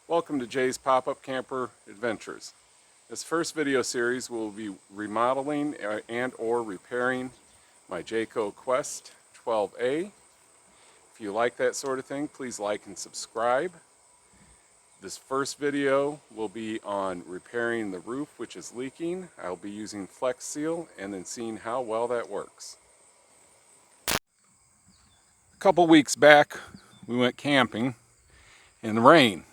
Welcome to Jay's Pop-Up Camper Adventures. This first video series will be remodeling and or repairing my Jayco Quest 12A. If you like that sort of thing, please like and subscribe. This first video will be on repairing the roof, which is leaking. I'll be using Flex Seal and then seeing how well that works. A couple weeks back, we went camping in the rain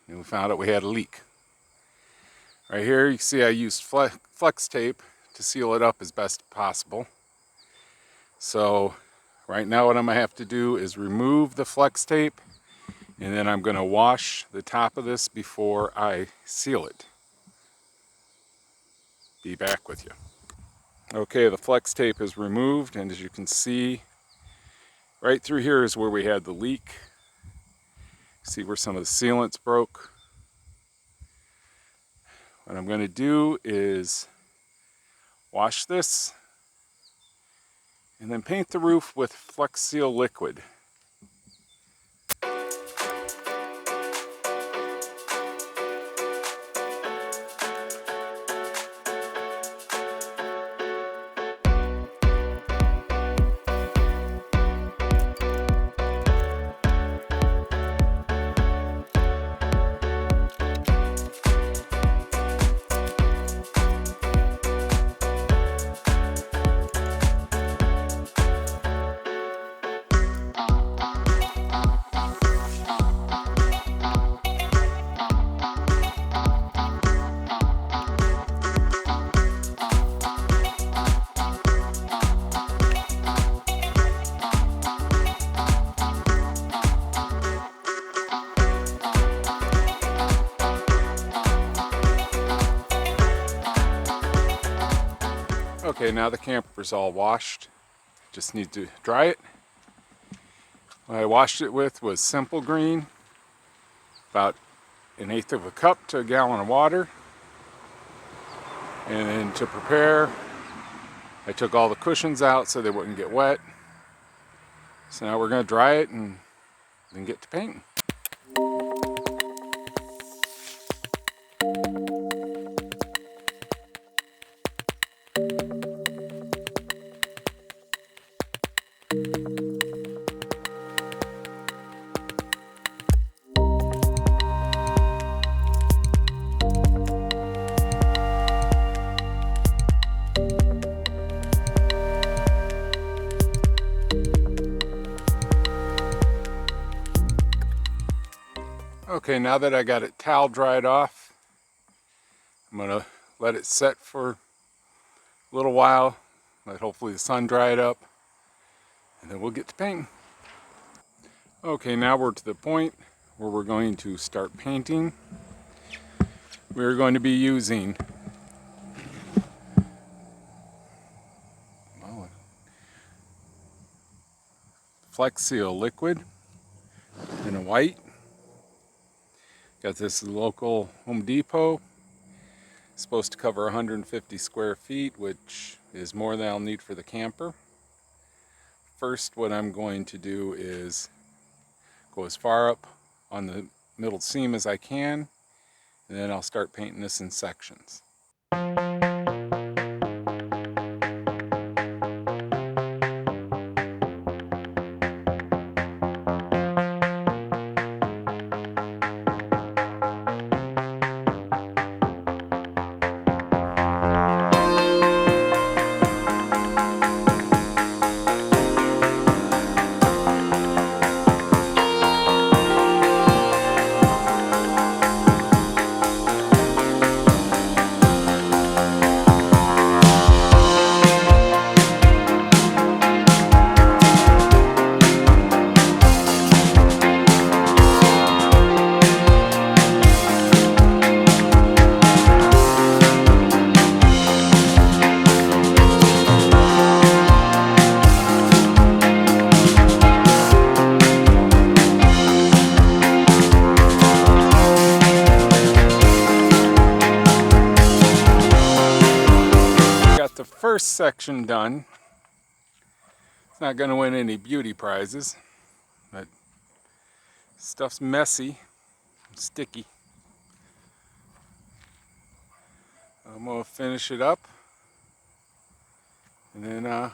and we found out we had a leak. Right here you see I used flex tape to seal it up as best possible. So right now what I'm going to have to do is remove the flex tape, and then I'm going to wash the top of this before I seal it. Be back with you. Okay, the flex tape is removed, and as you can see, right through here is where we had the leak. See where some of the sealants broke. What I'm going to do is wash this and then paint the roof with Flex Seal liquid. Okay, now the camper's all washed. Just need to dry it. What I washed it with was Simple Green, about 1/8 of a cup to a gallon of water. And then to prepare, I took all the cushions out so they wouldn't get wet. So now we're going to dry it and then get to painting. Okay, now that I got it towel dried off, I'm going to let it set for a little while, let hopefully the sun dry it up, and then we'll get to painting. Okay, now we're to the point where we're going to start painting. We're going to be using Flex Seal liquid in a white. Got this local Home Depot. It's supposed to cover 150 square feet, which is more than I'll need for the camper. First, what I'm going to do is go as far up on the middle seam as I can, and then I'll start painting this in sections. First section done. It's not going to win any beauty prizes, but stuff's messy. sticky. I'm going to finish it up and then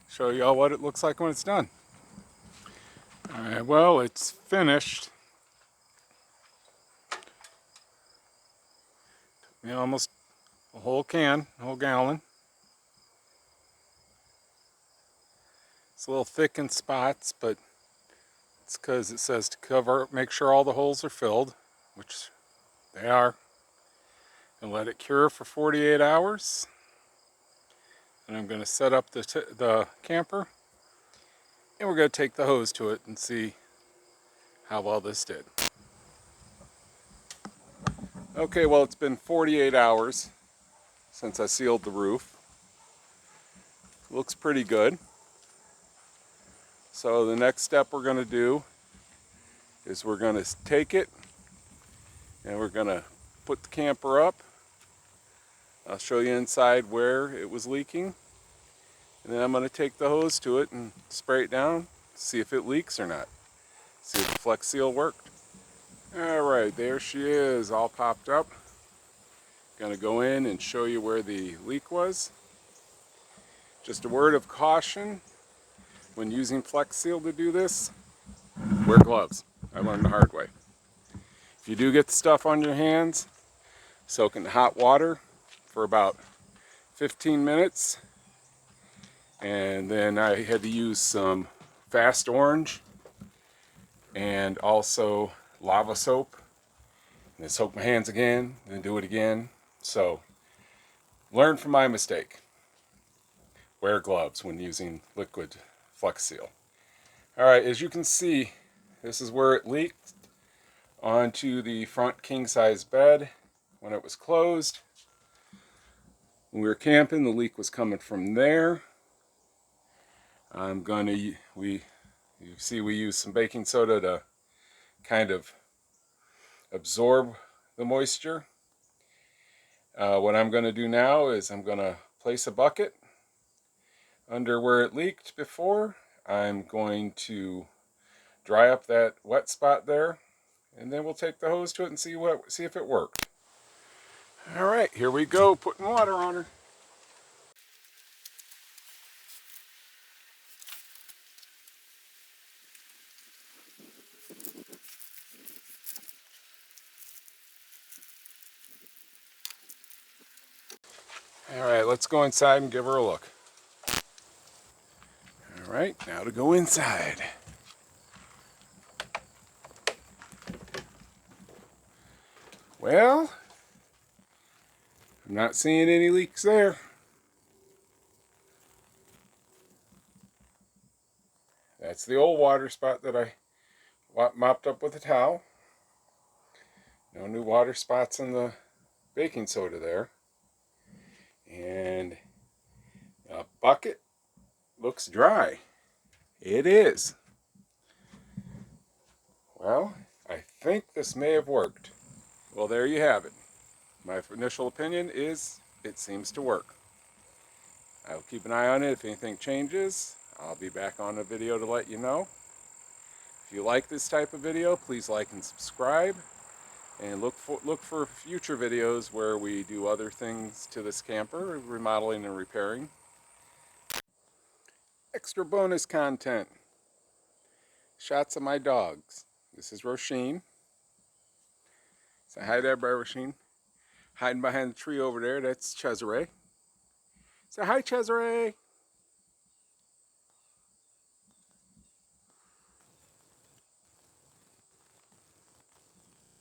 show you all what it looks like when it's done. Alright, well, it's finished. Almost a whole can, a whole gallon. It's a little thick in spots, but it's because it says to cover, make sure all the holes are filled, which they are, and let it cure for 48 hours. And I'm going to set up the camper, and we're going to take the hose to it and see how well this did. Okay, well, it's been 48 hours since I sealed the roof. Looks pretty good. So the next step we're going to do is we're going to take it and we're going to put the camper up. I'll show you inside where it was leaking. And then I'm going to take the hose to it and spray it down, see if it leaks or not. See if the Flex Seal worked. Alright, there she is, all popped up. Going to go in and show you where the leak was. Just a word of caution, when using Flex Seal to do this, wear gloves. I learned the hard way. If you do get the stuff on your hands, soak in hot water for about 15 minutes. And then I had to use some Fast Orange and also lava soap. And then soak my hands again, then do it again. So, learn from my mistake. Wear gloves when using liquid Flex Seal. Alright, as you can see, this is where it leaked onto the front king-size bed when it was closed. When we were camping, the leak was coming from there. You see we use some baking soda to kind of absorb the moisture. What I'm going to do now is I'm going to place a bucket under where it leaked before. I'm going to dry up that wet spot there, and then we'll take the hose to it and see if it worked. All right, here we go, putting water on her. All right, let's go inside and give her a look. All right, now to go inside. Well, I'm not seeing any leaks there. That's the old water spot that I mopped up with a towel. No new water spots in the baking soda there. And the bucket looks dry. It is. Well, I think this may have worked. Well, there you have it. My initial opinion is it seems to work. I'll keep an eye on it. If anything changes, I'll be back on a video to let you know. If you like this type of video, please like and subscribe. And look for future videos where we do other things to this camper, remodeling and repairing. Extra bonus content. Shots of my dogs. This is Roisin. Say hi there, Roisin. Hiding behind the tree over there, that's Cesare. Say hi, Cesare.